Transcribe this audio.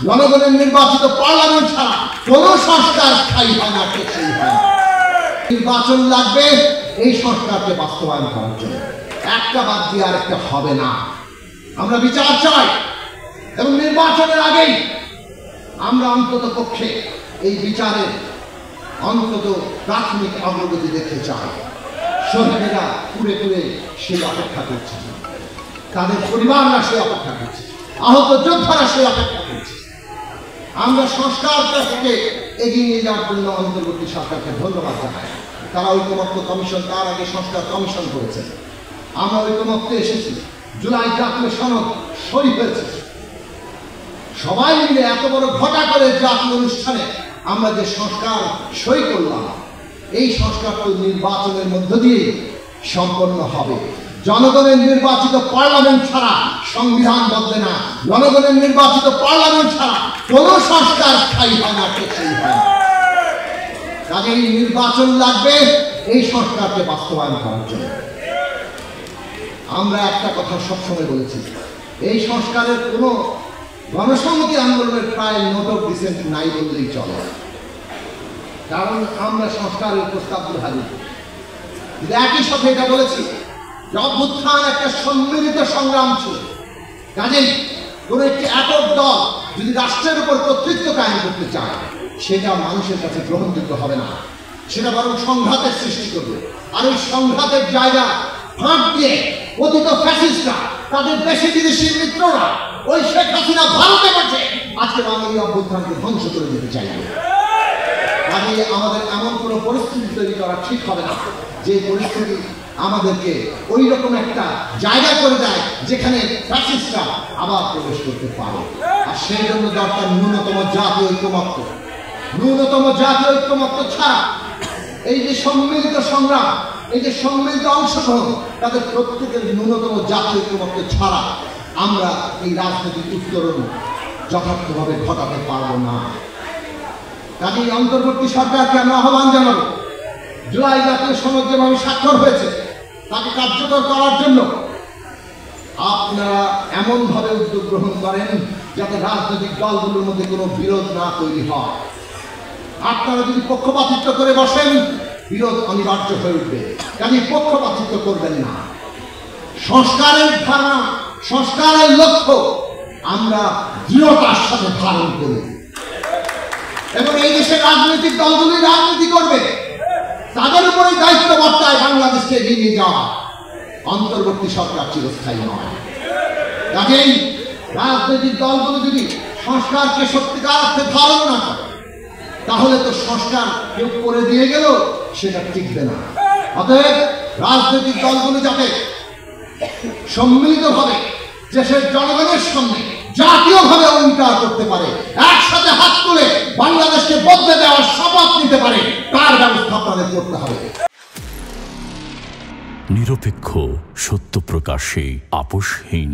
জনগণের নির্বাচিত পার্লামেন্ট ছাড়া কোনো সংস্কার স্থায়ী হয় না, টেকসই হয় না। নির্বাচন লাগবে এই সংস্কারকে বাস্তবায়ন করার জন্য, একটা বাদ দিয়ে আরেকটা হবে না। আমরা বিচার চাই এবং নির্বাচনের আগেই আমরা অন্তত পক্ষে এই বিচারের অন্তত প্রাথমিক অগ্রগতি দেখতে চাই। শহীদেরা পুরে পুরে সেই অপেক্ষা করছে, তাদের পরিবাররা সেই অপেক্ষা করছে, আহত যোদ্ধারা সেই অপেক্ষা করছে। আমরা সংস্কারকে এগিয়ে নিয়ে যাওয়ার জন্য অন্তর্বর্তী সরকারকে ধন্যবাদ জানাই। তারা ঐকমত্য কমিশন, তার আগে সংস্কার কমিশন করেছে, আমরা ঐকমত্যে এসেছি। জুলাই জাতীয় সনদ সই হয়েছে, সবাই মিলে এত বড় ঘটা করে জাতীয় অনুষ্ঠানে আমরা যে সংস্কার সই করলাম, এই সংস্কার তো নির্বাচনের মধ্য দিয়ে সম্পন্ন হবে। জনগণের নির্বাচিত পার্লামেন্ট ছাড়া সংবিধান বদলে না, জনগণের নির্বাচিত পার্লামেন্ট ছাড়া কোনো সংস্কার স্থায়ী হয় না, টেকসই হয় না। কাজেই নির্বাচন লাগবে এই সংস্কারকে বাস্তবায়ন করার জন্য। আমরা একটা কথা সবসময় বলেছি, এই সংস্কারের কোনো গণসংহতি আন্দোলনের প্রায় নোট অফ ডিসেন্ট নাই বললেই চলে, কারণ আমরা সংস্কারের প্রস্তাবগুলো হাজির করি। একই সাথে এটা বলেছি, অভ্যুত্থান একটা সম্মিলিত সংগ্রাম ছিল। কাজেই কোন একটি একক দল যদি রাষ্ট্রের উপর কর্তৃত্ব কায়েম করতে চায়, সেটা মানুষের কাছে গ্রহণযোগ্য হবে না, সেটা বরং সংঘাতের সৃষ্টি করবে। আর ওই সংঘাতের জায়গা ফাঁক দিয়ে অতীত ফ্যাসিস্টরা, তাদের দেশি বিদেশি মিত্ররা, ওই শেখ হাসিনা ভারতে বসে আজকে বাঙালি অভ্যুত্থানকে ধ্বংস করে দিতে চাইবে। কাজে আমাদের এমন কোনো পরিস্থিতি তৈরি করা ঠিক হবে না, যে পরিস্থিতি আমাদেরকে ওই রকম একটা জায়গা করে দেয় যেখানে ফ্যাসিস্টরা আবার প্রবেশ করতে পারে। আর সেই জন্য দরকার ন্যূনতম জাতীয় ঐক্যমত্য। ন্যূনতম জাতীয় ঐক্যমত্য ছাড়া এই যে সম্মিলিত সংগ্রাম, এই যে সম্মিলিত অংশগ্রহণ, তাদের প্রত্যেকের ন্যূনতম জাতীয় ঐক্যমত্য ছাড়া আমরা এই রাজনৈতিক উত্তরণ যথার্থভাবে ঘটাতে পারবো না। কাজেই অন্তর্বর্তী সরকারকে আমরা আহ্বান জানাবো, জুলাই জাতীয় সনদ যেভাবে স্বাক্ষর হয়েছে তাকে কার্যকর করার জন্য আপনারা এমনভাবে উদ্যোগ গ্রহণ করেন যাতে রাজনৈতিক দলগুলোর মধ্যে কোনো বিরোধ না তৈরি হয়। আপনারা যদি পক্ষপাতিত্ব করে বসেন, বিরোধ অনিবার্য হয়ে উঠবে। কাজে পক্ষপাতিত্ব করবেন না। সংস্কারের ধারণা, সংস্কারের লক্ষ্য আমরা দৃঢ়তার সাথে ধারণ করি এবং এই দেশের রাজনৈতিক দলগুলি রাজনীতি করবে, তাদের উপরে দায়িত্ব বর্তায় বাংলাদেশকে এগিয়ে নিয়ে যাওয়া। অন্তর্বর্তী সরকার চিরস্থায়ী নয়। কাজেই রাজনৈতিক দলগুলো যদি সংস্কারকে সত্যিকার অর্থে ধারণ না করে, তাহলে তো সংস্কার কেউ করে দিয়ে গেল সেটা টিকবে না। অতএব রাজনৈতিক দলগুলো যাতে সম্মিলিতভাবে দেশের জনগণের সামনে জাতীয়ভাবে অঙ্গীকার করতে পারে, একসাথে হাত তুলে বাংলাদেশকে বদলে দেওয়ার শপথ নিতে পারে, তার ব্যবস্থা আপনাদের করতে হবে। নিরপেক্ষ, সত্য প্রকাশে আপোষহীন।